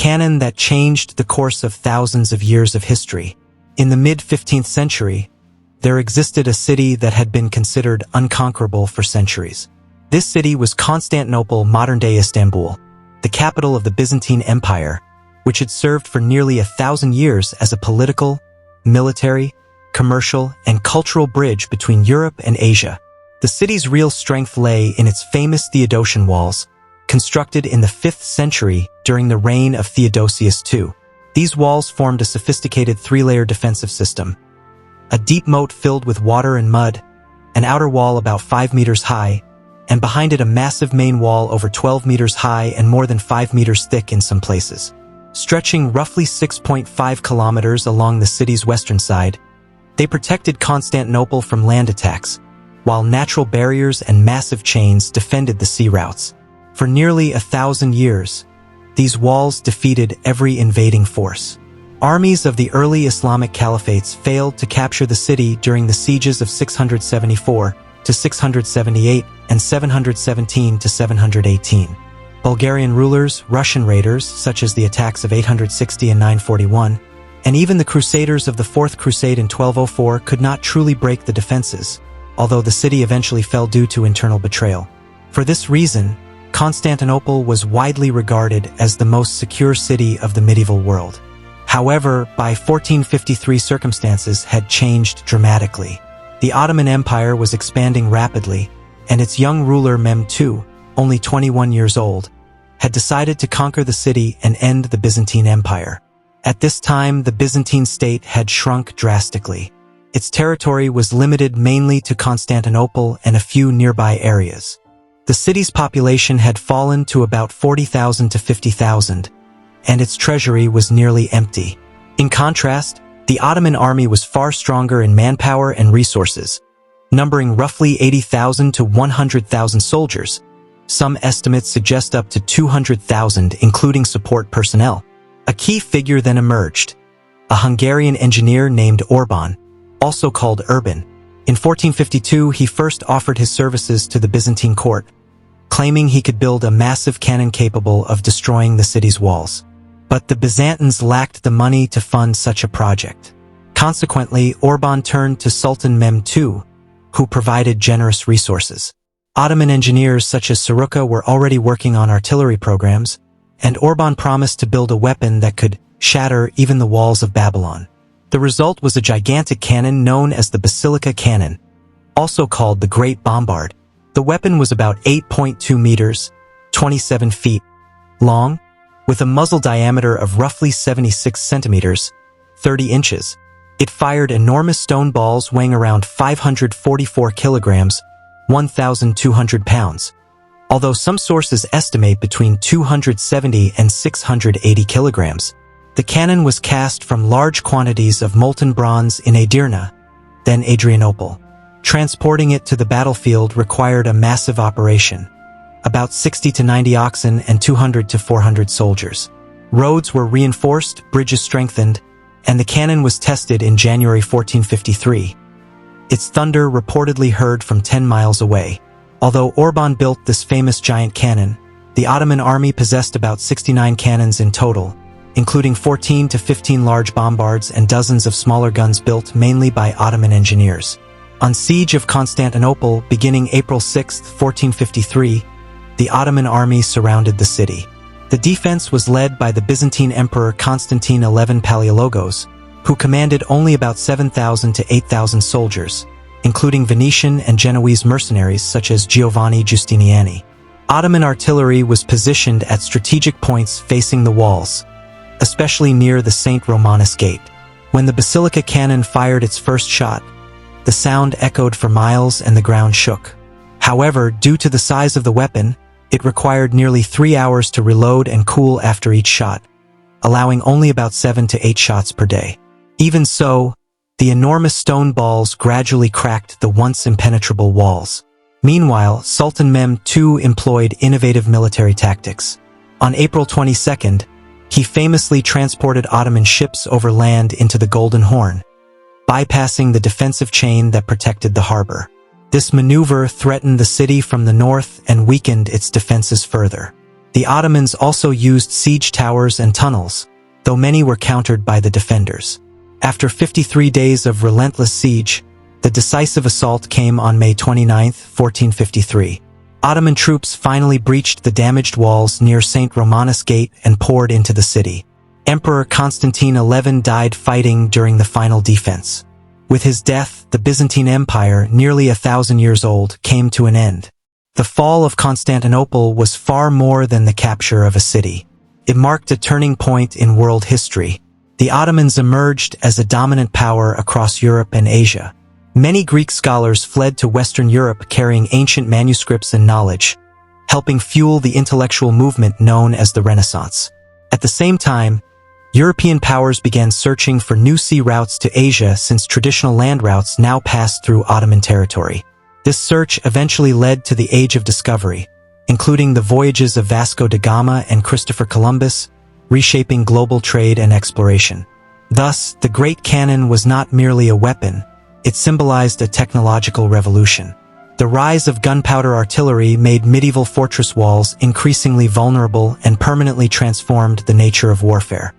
cannon that changed the course of thousands of years of history. In the mid-15th century, there existed a city that had been considered unconquerable for centuries. This city was Constantinople, modern-day Istanbul, the capital of the Byzantine Empire, which had served for nearly 1,000 years as a political, military, commercial, and cultural bridge between Europe and Asia. The city's real strength lay in its famous Theodosian walls, constructed in the 5th century during the reign of Theodosius II. These walls formed a sophisticated three-layer defensive system: a deep moat filled with water and mud, an outer wall about 5 meters high, and behind it a massive main wall over 12 meters high and more than 5 meters thick in some places. Stretching roughly 6.5 kilometers along the city's western side, they protected Constantinople from land attacks, while natural barriers and massive chains defended the sea routes. For nearly 1,000 years, these walls defeated every invading force. Armies of the early Islamic caliphates failed to capture the city during the sieges of 674 to 678 and 717 to 718. Bulgarian rulers, Russian raiders, such as the attacks of 860 and 941, and even the Crusaders of the Fourth Crusade in 1204 could not truly break the defenses, although the city eventually fell due to internal betrayal. For this reason, Constantinople was widely regarded as the most secure city of the medieval world. However, by 1453 circumstances had changed dramatically. The Ottoman Empire was expanding rapidly, and its young ruler Mehmed II, only 21 years old, had decided to conquer the city and end the Byzantine Empire. At this time, the Byzantine state had shrunk drastically. Its territory was limited mainly to Constantinople and a few nearby areas. The city's population had fallen to about 40,000 to 50,000, and its treasury was nearly empty. In contrast, the Ottoman army was far stronger in manpower and resources, numbering roughly 80,000 to 100,000 soldiers. Some estimates suggest up to 200,000, including support personnel. A key figure then emerged: a Hungarian engineer named Orban, also called Urban. In 1452, he first offered his services to the Byzantine court, claiming he could build a massive cannon capable of destroying the city's walls. But the Byzantines lacked the money to fund such a project. Consequently, Orban turned to Sultan Mehmed II, who provided generous resources. Ottoman engineers such as Saruka were already working on artillery programs, and Orban promised to build a weapon that could shatter even the walls of Babylon. The result was a gigantic cannon known as the Basilica Cannon, also called the Great Bombard. The weapon was about 8.2 meters, 27 feet, long, with a muzzle diameter of roughly 76 centimeters, 30 inches. It fired enormous stone balls weighing around 544 kilograms, 1,200 pounds. Although some sources estimate between 270 and 680 kilograms. The cannon was cast from large quantities of molten bronze in Edirne, then Adrianople. Transporting it to the battlefield required a massive operation, about 60 to 90 oxen and 200 to 400 soldiers. Roads were reinforced, bridges strengthened, and the cannon was tested in January 1453. Its thunder reportedly heard from 10 miles away. Although Orban built this famous giant cannon, the Ottoman army possessed about 69 cannons in total, including 14 to 15 large bombards and dozens of smaller guns built mainly by Ottoman engineers. On siege of Constantinople beginning April 6, 1453, the Ottoman army surrounded the city. The defense was led by the Byzantine Emperor Constantine XI Palaiologos, who commanded only about 7,000 to 8,000 soldiers, including Venetian and Genoese mercenaries such as Giovanni Giustiniani. Ottoman artillery was positioned at strategic points facing the walls, especially near the St. Romanus Gate. When the Basilica cannon fired its first shot, the sound echoed for miles and the ground shook. However, due to the size of the weapon, it required nearly 3 hours to reload and cool after each shot, allowing only about 7 to 8 shots per day. Even so, the enormous stone balls gradually cracked the once impenetrable walls. Meanwhile, Sultan Mehmed II employed innovative military tactics. On April 22nd, he famously transported Ottoman ships over land into the Golden Horn, bypassing the defensive chain that protected the harbor. This maneuver threatened the city from the north and weakened its defenses further. The Ottomans also used siege towers and tunnels, though many were countered by the defenders. After 53 days of relentless siege, the decisive assault came on May 29, 1453. Ottoman troops finally breached the damaged walls near St. Romanus Gate and poured into the city. Emperor Constantine XI died fighting during the final defense. With his death, the Byzantine Empire, nearly 1,000 years old, came to an end. The fall of Constantinople was far more than the capture of a city. It marked a turning point in world history. The Ottomans emerged as a dominant power across Europe and Asia. Many Greek scholars fled to Western Europe carrying ancient manuscripts and knowledge, helping fuel the intellectual movement known as the Renaissance. At the same time, European powers began searching for new sea routes to Asia since traditional land routes now passed through Ottoman territory. This search eventually led to the Age of Discovery, including the voyages of Vasco da Gama and Christopher Columbus, reshaping global trade and exploration. Thus, the Great Cannon was not merely a weapon, it symbolized a technological revolution. The rise of gunpowder artillery made medieval fortress walls increasingly vulnerable and permanently transformed the nature of warfare.